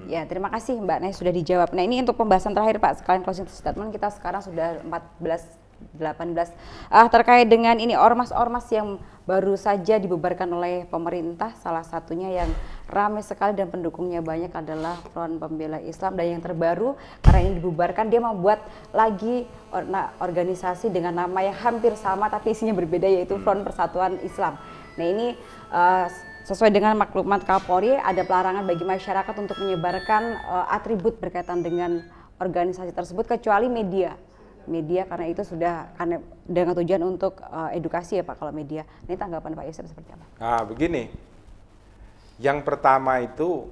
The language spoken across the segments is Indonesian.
Ya, terima kasih Mbak Nay sudah dijawab. Nah, ini untuk pembahasan terakhir Pak, sekalian closing statement kita sekarang sudah 18 terkait dengan ini ormas-ormas yang baru saja dibubarkan oleh pemerintah, salah satunya yang ramai sekali dan pendukungnya banyak adalah Front Pembela Islam, dan yang terbaru karena ini dibubarkan dia membuat lagi organisasi dengan nama yang hampir sama tapi isinya berbeda, yaitu Front Persatuan Islam. Nah, ini sesuai dengan maklumat Kapolri, ada pelarangan bagi masyarakat untuk menyebarkan atribut berkaitan dengan organisasi tersebut kecuali media karena itu sudah karena dengan tujuan untuk edukasi ya Pak kalau media. Ini tanggapan Pak Yusuf seperti apa? Nah, begini. Yang pertama itu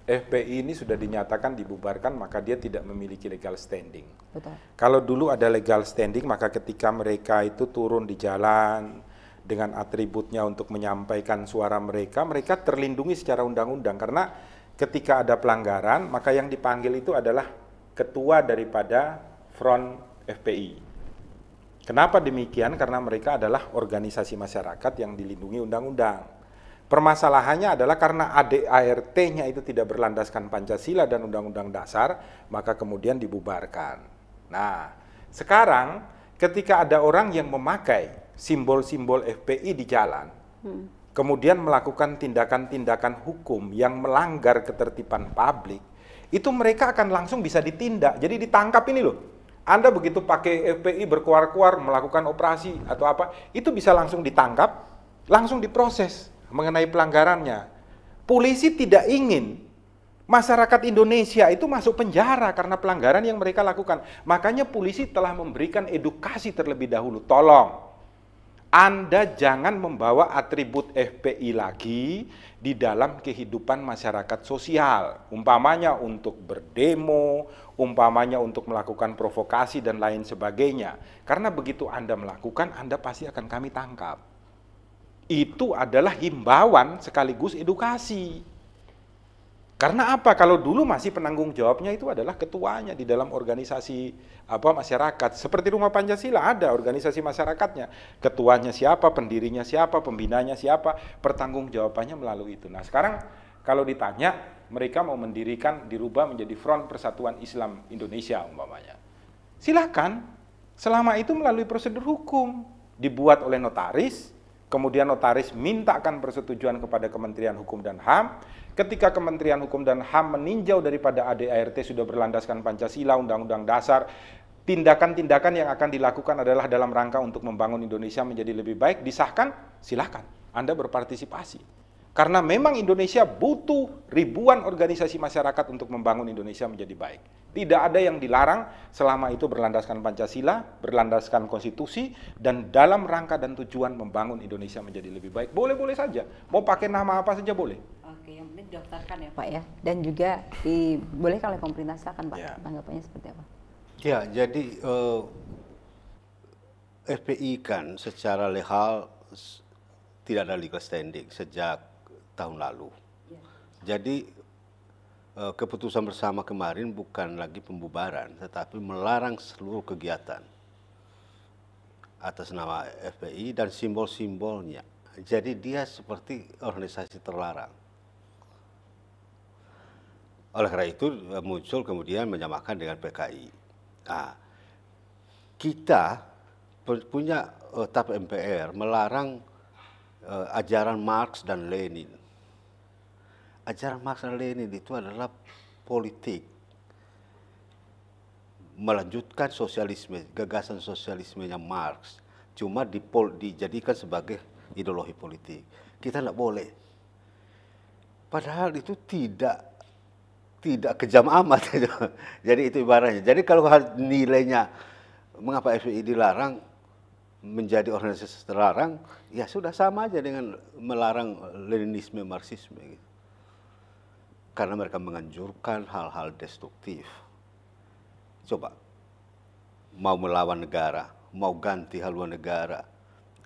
FPI ini sudah dinyatakan dibubarkan, maka dia tidak memiliki legal standing. Betul. Kalau dulu ada legal standing, maka ketika mereka itu turun di jalan dengan atributnya untuk menyampaikan suara mereka, mereka terlindungi secara undang-undang. Karena ketika ada pelanggaran, maka yang dipanggil itu adalah ketua daripada Front FPI. Kenapa demikian? Karena mereka adalah organisasi masyarakat yang dilindungi undang-undang. Permasalahannya adalah karena ADART-nya itu tidak berlandaskan Pancasila dan Undang-Undang Dasar, maka kemudian dibubarkan. Nah, sekarang ketika ada orang yang memakai simbol-simbol FPI di jalan, kemudian melakukan tindakan-tindakan hukum yang melanggar ketertiban publik, itu mereka akan langsung bisa ditindak. Jadi ditangkap ini loh. Anda begitu pakai FPI berkuar-kuar melakukan operasi atau apa, itu bisa langsung ditangkap, langsung diproses mengenai pelanggarannya. Polisi tidak ingin masyarakat Indonesia itu masuk penjara karena pelanggaran yang mereka lakukan. Makanya polisi telah memberikan edukasi terlebih dahulu. Tolong, Anda jangan membawa atribut FPI lagi di dalam kehidupan masyarakat sosial. Umpamanya untuk berdemo, umpamanya untuk melakukan provokasi dan lain sebagainya. Karena begitu Anda melakukan, Anda pasti akan kami tangkap. Itu adalah himbauan sekaligus edukasi. Karena apa? Kalau dulu masih penanggung jawabnya itu adalah ketuanya di dalam organisasi masyarakat. Seperti Rumah Pancasila ada organisasi masyarakatnya. Ketuanya siapa, pendirinya siapa, pembinanya siapa, pertanggung jawabannya melalui itu. Nah, sekarang kalau ditanya mereka mau mendirikan, dirubah menjadi Front Persatuan Islam Indonesia umpamanya. Silakan, selama itu melalui prosedur hukum. Dibuat oleh notaris, kemudian notaris mintakan persetujuan kepada Kementerian Hukum dan HAM. Ketika Kementerian Hukum dan HAM meninjau daripada ADART sudah berlandaskan Pancasila, Undang-Undang Dasar, tindakan-tindakan yang akan dilakukan adalah dalam rangka untuk membangun Indonesia menjadi lebih baik, disahkan, silakan Anda berpartisipasi. Karena memang Indonesia butuh ribuan organisasi masyarakat untuk membangun Indonesia menjadi baik. Tidak ada yang dilarang selama itu berlandaskan Pancasila, berlandaskan konstitusi, dan dalam rangka dan tujuan membangun Indonesia menjadi lebih baik. Boleh-boleh saja, mau pakai nama apa saja boleh. Oke, yang penting didaftarkan ya Pak ya, dan juga boleh kalau pemerintah silakan Pak, tanggapannya seperti apa? Ya, jadi FPI kan secara legal tidak ada legal standing sejak tahun lalu. Jadi keputusan bersama kemarin bukan lagi pembubaran, tetapi melarang seluruh kegiatan atas nama FPI dan simbol-simbolnya. Jadi dia seperti organisasi terlarang. Oleh karena itu muncul kemudian menyamakan dengan PKI. Nah, kita punya TAP MPR melarang ajaran Marx dan Lenin. Ajaran Marx dan Lenin itu adalah politik, melanjutkan sosialisme, gagasan sosialismenya Marx, cuma dijadikan sebagai ideologi politik. Kita tidak boleh. Padahal itu tidak kejam amat. Jadi itu ibaratnya. Jadi kalau nilainya mengapa FPI dilarang menjadi organisasi terlarang, ya sudah sama aja dengan melarang Leninisme, Marxisme. Gitu. Karena mereka menganjurkan hal-hal destruktif. Coba, mau melawan negara, mau ganti haluan negara,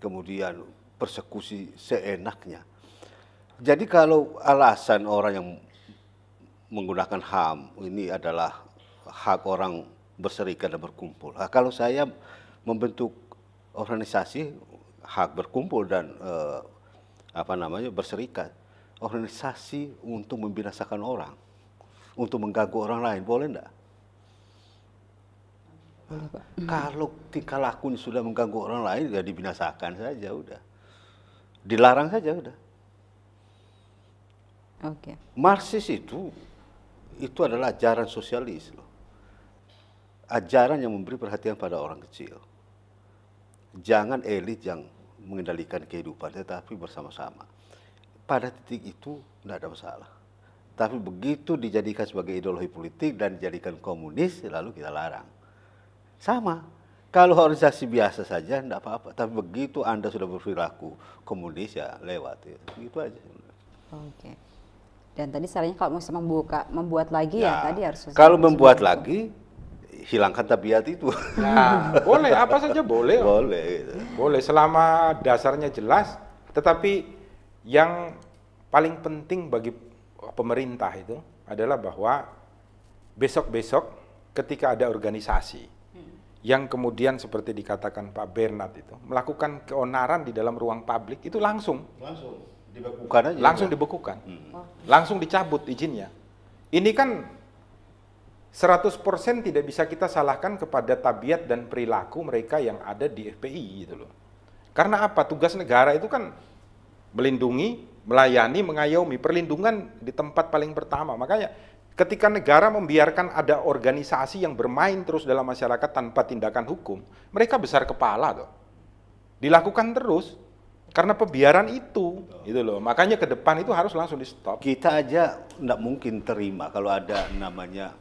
kemudian persekusi seenaknya. Jadi kalau alasan orang yang menggunakan HAM, ini adalah hak orang berserikat dan berkumpul. Nah, kalau saya membentuk organisasi hak berkumpul dan berserikat, organisasi untuk membinasakan orang. untuk mengganggu orang lain, boleh enggak? Boleh, Pak. Kalau tingkah lakunya sudah mengganggu orang lain, ya dibinasakan saja udah. Dilarang saja udah. Oke. Marxis itu adalah ajaran sosialis loh. Ajaran yang memberi perhatian pada orang kecil. Jangan elit yang mengendalikan kehidupan, tetapi bersama-sama. Pada titik itu tidak ada masalah. Tapi begitu dijadikan sebagai ideologi politik dan dijadikan komunis, lalu kita larang. Sama. Kalau organisasi biasa saja tidak apa-apa. Tapi begitu Anda sudah berperilaku komunis, ya lewat. Gitu aja. Oke. Dan tadi sarannya kalau mau membuat lagi ya tadi harus. Kalau membuat lagi, hilangkan tabiat itu. Nah, boleh, apa saja boleh. Boleh. Gitu. Boleh, selama dasarnya jelas. Tetapi yang paling penting bagi pemerintah itu adalah bahwa besok-besok ketika ada organisasi yang kemudian seperti dikatakan Pak Bernard itu melakukan keonaran di dalam ruang publik, itu langsung dibekukan aja. Langsung dibekukan. Langsung dicabut izinnya. Ini kan 100% tidak bisa kita salahkan kepada tabiat dan perilaku mereka yang ada di FPI gitu loh. Karena apa? Tugas negara itu kan melindungi, melayani, mengayomi. Perlindungan di tempat paling pertama. Makanya ketika negara membiarkan ada organisasi yang bermain terus dalam masyarakat tanpa tindakan hukum, mereka besar kepala tuh. Dilakukan terus karena pembiaran itu, gitu loh. Makanya ke depan itu harus langsung di stop. Kita aja tidak mungkin terima kalau ada namanya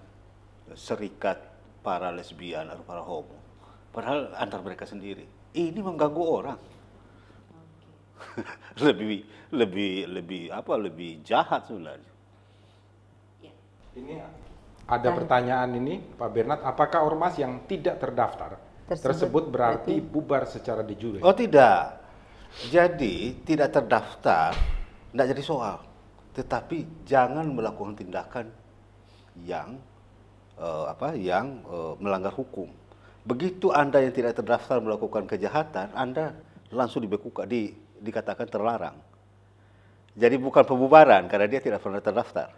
serikat para lesbian atau para homo. Padahal antar mereka sendiri. Ini mengganggu orang. lebih jahat sebenarnya. Ini ada pertanyaan ini, Pak Bernard, apakah ormas yang tidak terdaftar tersebut berarti bubar secara de jure? Oh tidak. Jadi tidak terdaftar tidak jadi soal. Tetapi jangan melakukan tindakan yang melanggar hukum. Begitu Anda yang tidak terdaftar melakukan kejahatan, Anda langsung dibekukan, dikatakan terlarang. Jadi bukan pembubaran karena dia tidak pernah terdaftar.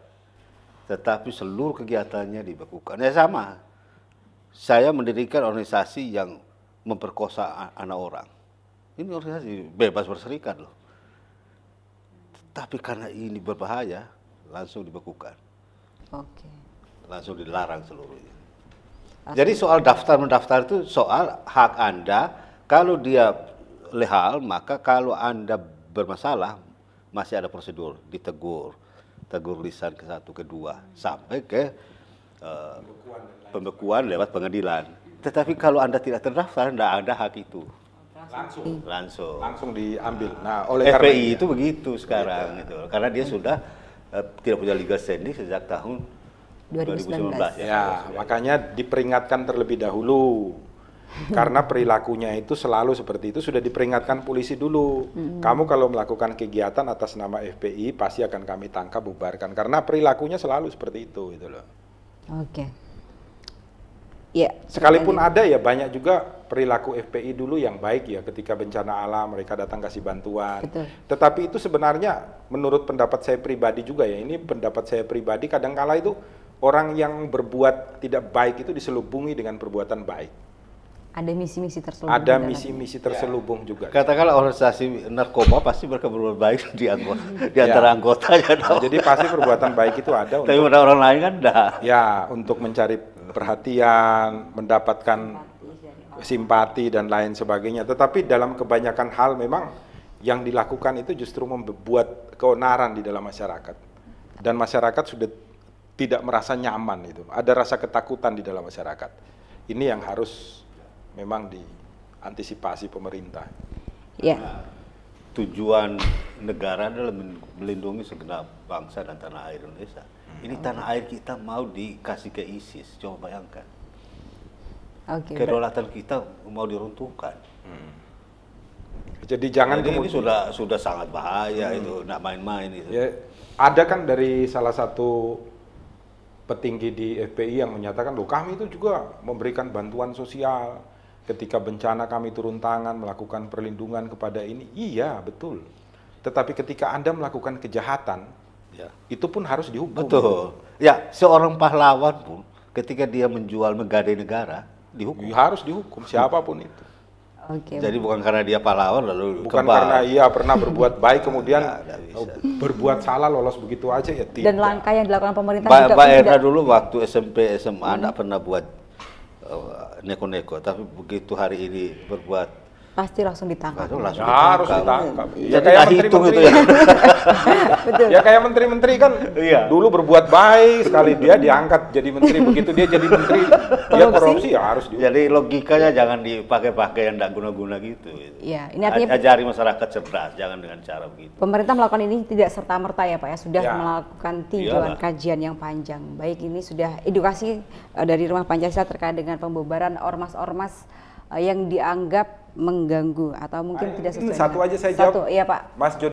Tetapi seluruh kegiatannya dibekukan. Ya sama. Saya mendirikan organisasi yang memperkosa anak orang. Ini organisasi bebas berserikat loh. Tapi karena ini berbahaya, langsung dibekukan. Oke. Langsung dilarang seluruhnya. Jadi soal daftar-mendaftar itu soal hak Anda. Kalau dia legal, maka kalau Anda bermasalah, masih ada prosedur, ditegur. Tegur lisan ke-1, ke-2, sampai ke pembekuan lewat pengadilan. Tetapi kalau Anda tidak terdaftar, Anda ada hak itu. Langsung diambil. Nah, oleh FPI itu begitu sekarang gitu. Karena dia sudah tidak punya legal standing sejak tahun 2019. Ya, makanya diperingatkan terlebih dahulu. Karena perilakunya itu selalu seperti itu, sudah diperingatkan polisi dulu. Kamu kalau melakukan kegiatan atas nama FPI pasti akan kami tangkap, bubarkan. Karena perilakunya selalu seperti itu gitu loh. Oke. Ya, sekalipun ada ya banyak juga perilaku FPI dulu yang baik ya, ketika bencana alam mereka datang kasih bantuan. Betul. Tetapi itu sebenarnya menurut pendapat saya pribadi juga ya, ini pendapat saya pribadi, kadangkala itu orang yang berbuat tidak baik itu diselubungi dengan perbuatan baik. Ada misi-misi terselubung. Ada misi-misi terselubung juga. Katakanlah organisasi narkoba pasti mereka berbuat baik di antara anggotanya. Nah, jadi pasti perbuatan baik itu ada. Tapi pada orang lain kan enggak. Ya, untuk mencari perhatian, mendapatkan simpati dan lain sebagainya. Tetapi dalam kebanyakan hal memang yang dilakukan itu justru membuat keonaran di dalam masyarakat. Dan masyarakat sudah tidak merasa nyaman itu. Ada rasa ketakutan di dalam masyarakat. Ini yang harus memang diantisipasi pemerintah. Ya. Tujuan negara adalah melindungi segenap bangsa dan tanah air Indonesia. Ini tanah air kita mau dikasih ke ISIS, coba bayangkan. Kedaulatan kita mau diruntuhkan. Jadi jangan ini sudah sangat bahaya itu, nggak main-main itu. Ya, ada kan dari salah satu petinggi di FPI yang menyatakan, loh kami itu juga memberikan bantuan sosial. Ketika bencana kami turun tangan melakukan perlindungan kepada ini, iya betul. Tetapi ketika Anda melakukan kejahatan, Ya. Itu pun harus dihukum. Betul. Ya, seorang pahlawan pun ketika dia menjual menggadai negara dihukum. Harus dihukum siapapun itu. Oke. Jadi bukan karena dia pahlawan lalu Bukan kebal. karena ia pernah berbuat baik kemudian Nggak bisa. berbuat salah lolos begitu aja ya tidak. Dan langkah yang dilakukan pemerintah Mbak juga Mbak pun Erna tidak dulu waktu SMP SMA enggak pernah buat neko-neko, tapi begitu hari ini berbuat pasti langsung ditangkap. itu langsung Ya, harus ditangkap. ditangkap. Jadi nggak hitung itu ya. Betul. Ya kayak menteri-menteri kan Iya. dulu berbuat baik sekali dia diangkat jadi menteri, begitu dia jadi menteri dia korupsi ya harus dihukum. Jadi logikanya jangan dipakai-pakai yang tidak guna-guna gitu. Iya, ini artinya Ajari masyarakat cerdas, jangan dengan cara begitu. pemerintah melakukan ini tidak serta-merta ya Pak ya, sudah Ya. melakukan tinjauan Iyalah. kajian yang panjang. Baik, ini sudah edukasi dari Rumah Pancasila terkait dengan pembubaran ormas-ormas yang dianggap mengganggu atau mungkin tidak sesuai. Satu dengan- aja saya Satu, jawab. iya Pak. Mas